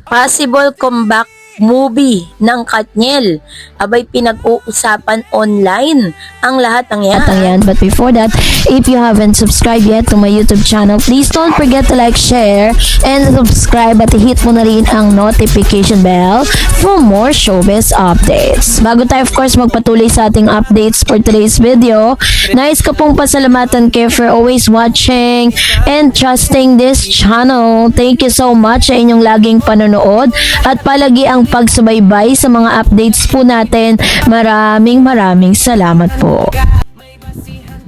Possible comeback movie ng Katniel. Abay, pinag-uusapan online ang lahat ng yan. But before that, if you haven't subscribed yet to my YouTube channel, please don't forget to like, share, and subscribe at hit mo na rin ang notification bell for more showbiz updates. Bago tayo of course magpatuloy sa ating updates for today's video, nais ko pong pasalamatan kayo for always watching and trusting this channel. Thank you so much sa inyong laging panonood at palagi ang pagsubaybay sa mga updates po natin. Maraming salamat po.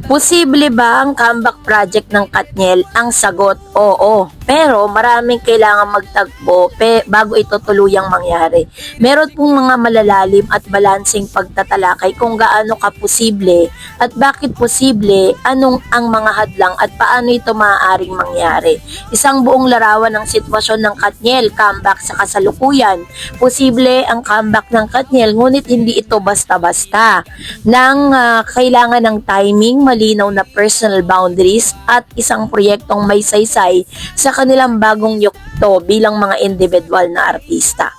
Posible ba ang comeback project ng Katniel? Ang sagot, oo. Pero maraming kailangan magtagpo bago ito tuluyang mangyari. Meron pong mga malalalim at balansing pagtatalakay kung gaano ka posible at bakit posible, anong ang mga hadlang at paano ito maaaring mangyari. Isang buong larawan ng sitwasyon ng Katniel, comeback sa kasalukuyan. Posible ang comeback ng Katniel, ngunit hindi ito basta-basta. Kailangan ng timing, malinaw na personal boundaries at isang proyektong may saysay sa kanilang bagong yugto bilang mga individual na artista.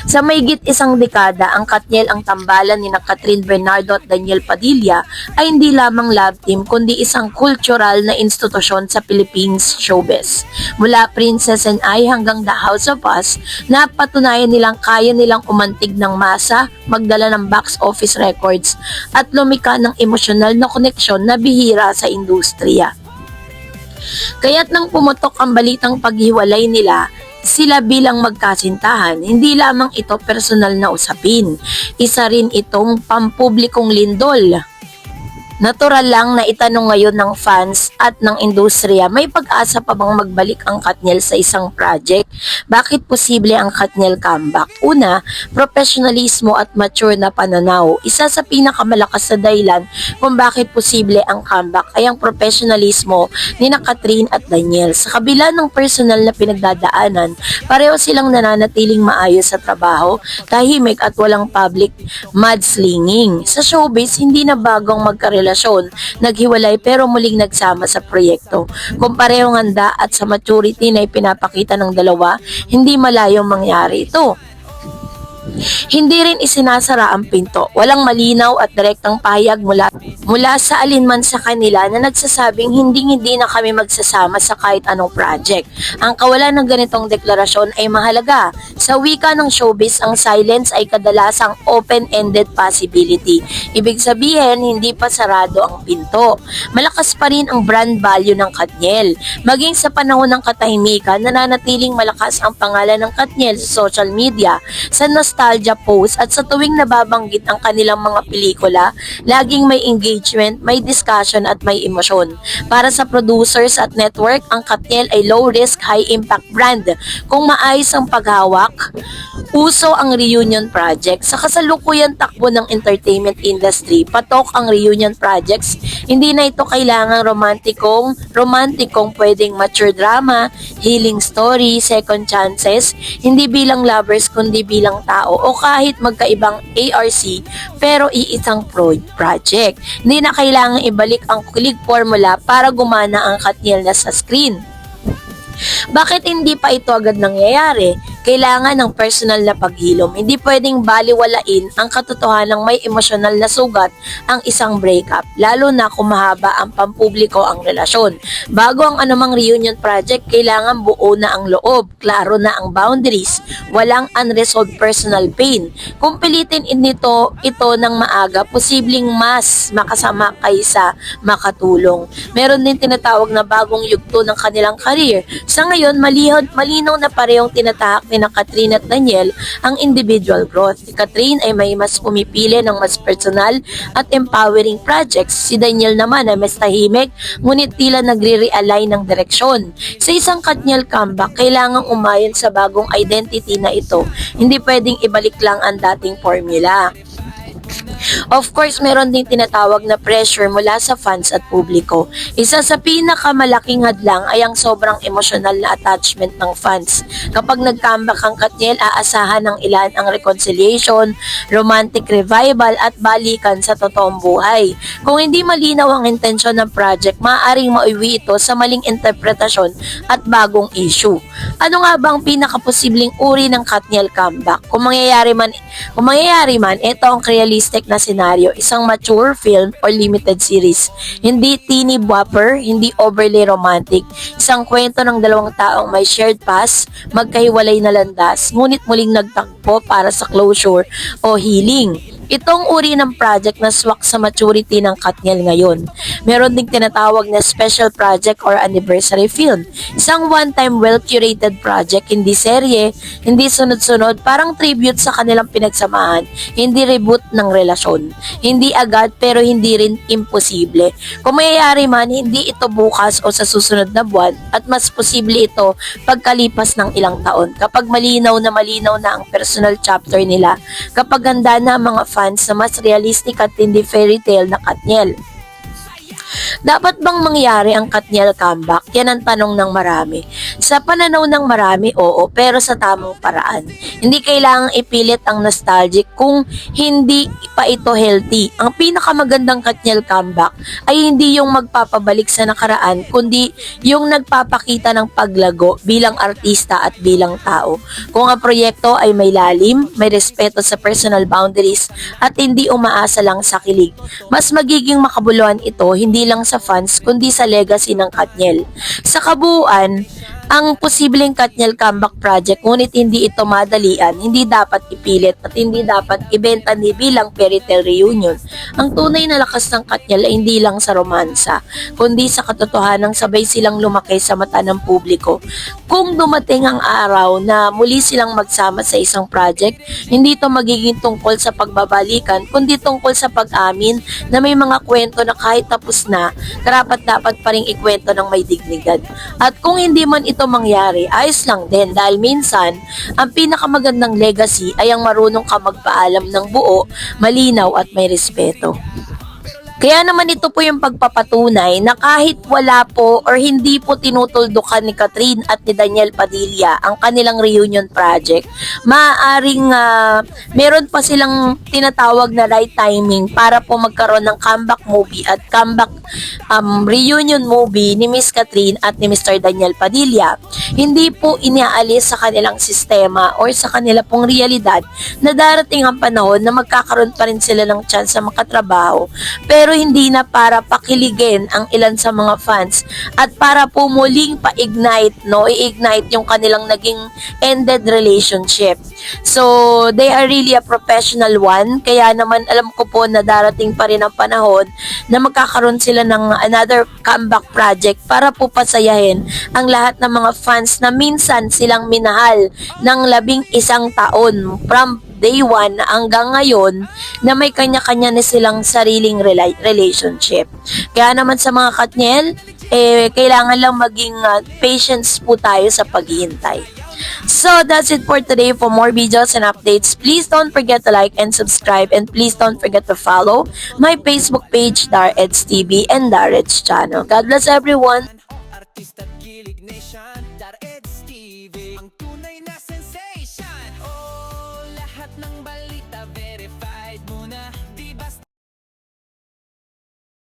Sa mahigit isang dekada, ang Katniel ang tambalan ni Catherine Bernardo at Daniel Padilla ay hindi lamang love team kundi isang cultural na institusyon sa Philippines showbiz. Mula Princess and I hanggang The House of Us, napatunayan nilang kaya nilang umantig ng masa, magdala ng box office records at lumika ng emosyonal na koneksyon na bihira sa industriya. Kaya't nang pumutok ang balitang paghiwalay nila, sila bilang magkasintahan, hindi lamang ito personal na usapin. Isa rin itong pampublikong lindol. Natural lang na itanong ngayon ng fans at ng industriya, may pag-asa pa bang magbalik ang Katniel sa isang project? Bakit posible ang Katniel comeback? Una, professionalismo at mature na pananaw. Isa sa pinakamalakas na dahilan kung bakit posible ang comeback ay ang professionalismo ni Catherine at Daniel. Sa kabila ng personal na pinagdadaanan, pareho silang nananatiling maayos sa trabaho, tahimik at walang public mudslinging. Sa showbiz, hindi na bagong magkarelasyon, naghiwalay pero muling nagsama sa proyekto. Kung parehong handa at sa maturity na ipinapakita ng dalawa, hindi malayong mangyari ito. Hindi rin isinasara ang pinto. Walang malinaw at direktang pahayag mula sa alinman sa kanila na nagsasabing hindi na kami magsasama sa kahit anong project. Ang kawalan ng ganitong deklarasyon ay mahalaga. Sa wika ng showbiz, ang silence ay kadalasang open-ended possibility. Ibig sabihin, hindi pa sarado ang pinto. Malakas pa rin ang brand value ng Katniel. Maging sa panahon ng katahimikan, nananatiling malakas ang pangalan ng Katniel sa social media, sa nostalgia post at sa tuwing nababanggit ang kanilang mga pelikula, laging may engagement, may discussion at may emosyon. Para sa producers at network, ang Katniel ay low-risk, high-impact brand. Kung maayos ang paghawak, uso ang reunion project. Sa kasalukuyang takbo ng entertainment industry, patok ang reunion projects. Hindi na ito kailangang romantikong pwedeng mature drama, healing story, second chances, hindi bilang lovers kundi bilang tao o kahit magkaibang ARC pero iisang project. Hindi na kailangang ibalik ang kilig formula para gumana ang Katniel na sa screen. Bakit hindi pa ito agad nangyayari? Kailangan ng personal na paghilom. Hindi pwedeng baliwalain ang katotohanang may emosyonal na sugat ang isang breakup, lalo na kung mahaba ang pampubliko ang relasyon. Bago ang anumang reunion project, kailangan buo na ang loob, klaro na ang boundaries, walang unresolved personal pain. Kung pilitin ito ng maaga, posibleng mas makasama kaysa makatulong. Meron din tinatawag na bagong yugto ng kanilang career. Sa ngayon, malinaw na parehong tinatahak ni Catherine at Daniel ang individual growth. Si Catherine ay may mas pumipili ng mas personal at empowering projects. Si Daniel naman ay mas tahimik, ngunit tila nagre-realign ng direksyon. Sa isang Katniel comeback, kailangang umayon sa bagong identity na ito. Hindi pwedeng ibalik lang ang dating formula. Of course, meron ding tinatawag na pressure mula sa fans at publiko. Isa sa pinakamalaking hadlang ay ang sobrang emosyonal na attachment ng fans. Kapag nag-comeback ang Katniel, aasahan ng ilan ang reconciliation, romantic revival at balikan sa totoong buhay. Kung hindi malinaw ang intensyon ng project, maaaring mauwi ito sa maling interpretasyon at bagong issue. Ano nga ba ang pinakaposibleng uri ng Katniel comeback? Kung mangyayari man, ito ang realistic na senaryo, isang mature film or limited series. Hindi teeny bopper, hindi overly romantic. Isang kwento ng dalawang taong may shared past, magkahiwalay na landas, ngunit muling nagtakbo para sa closure o healing. Itong uri ng project na swak sa maturity ng Katniel ngayon. Meron ding tinatawag na special project or anniversary film. Isang one-time well-curated project, hindi serye, hindi sunod-sunod, parang tribute sa kanilang pinagsamahan, hindi reboot ng relasyon. Hindi agad pero hindi rin imposible. Kung mayayari man, hindi ito bukas o sa susunod na buwan at mas posible ito pagkalipas ng ilang taon. Kapag malinaw na ang personal chapter nila, kapag handa na ang mga fans na mas realistic at hindi fairy tale na Katniel. Dapat bang mangyari ang Katniel comeback? Yan ang tanong ng marami. Sa pananaw ng marami, oo, pero sa tamang paraan. Hindi kailangang ipilit ang nostalgic kung hindi pa ito healthy. Ang pinakamagandang Katniel comeback ay hindi yung magpapabalik sa nakaraan, kundi yung nagpapakita ng paglago bilang artista at bilang tao. Kung ang proyekto ay may lalim, may respeto sa personal boundaries at hindi umaasa lang sa kilig, mas magiging makabuluhan ito hindi lang sa fans kundi sa legacy ng Katniel. Sa kabuuan, ang posibleng Katniel comeback project, ngunit hindi ito madalian, hindi dapat ipilit at hindi dapat ibenta ni bilang fairy tale reunion. Ang tunay na lakas ng Katniel ay hindi lang sa romansa, kundi sa katotohanang sabay silang lumaki sa mata ng publiko. Kung dumating ang araw na muli silang magsama sa isang project, hindi ito magiging tungkol sa pagbabalikan, kundi tungkol sa pag-amin na may mga kwento na kahit tapos na, karapat-dapat pa ring ikwento ng may dignidad. At kung hindi man ito mangyari, ayos lang din dahil minsan, ang pinakamagandang legacy ay ang marunong ka magpaalam ng buo, malinaw at may respeto. Kaya naman ito po yung pagpapatunay na kahit wala po or hindi po tinutuldukan ni Catherine at ni Daniel Padilla ang kanilang reunion project, maaaring meron pa silang tinatawag na right timing para po magkaroon ng comeback movie at comeback reunion movie ni Miss Catherine at ni Mr. Daniel Padilla. Hindi po iniaalis sa kanilang sistema or sa kanila pong realidad na darating ang panahon na magkakaroon pa rin sila ng chance sa makatrabaho, pero hindi na para pakiligin ang ilan sa mga fans at para po muling pa-ignite, i-ignite yung kanilang naging ended relationship. So, they are really a professional one, kaya naman alam ko po na darating pa rin ang panahon na magkakaroon sila ng another comeback project para po pasayahin ang lahat ng mga fans na minsan silang minahal ng 11 taon from day 1 hanggang ngayon na may kanya-kanya na silang sariling relationship. Kaya naman sa mga Katniel, kailangan lang maging patience po tayo sa paghihintay. So that's it for today. For more videos and updates, please don't forget to like and subscribe, and please don't forget to follow my Facebook page, Dareds TV and Dareds channel. God bless everyone.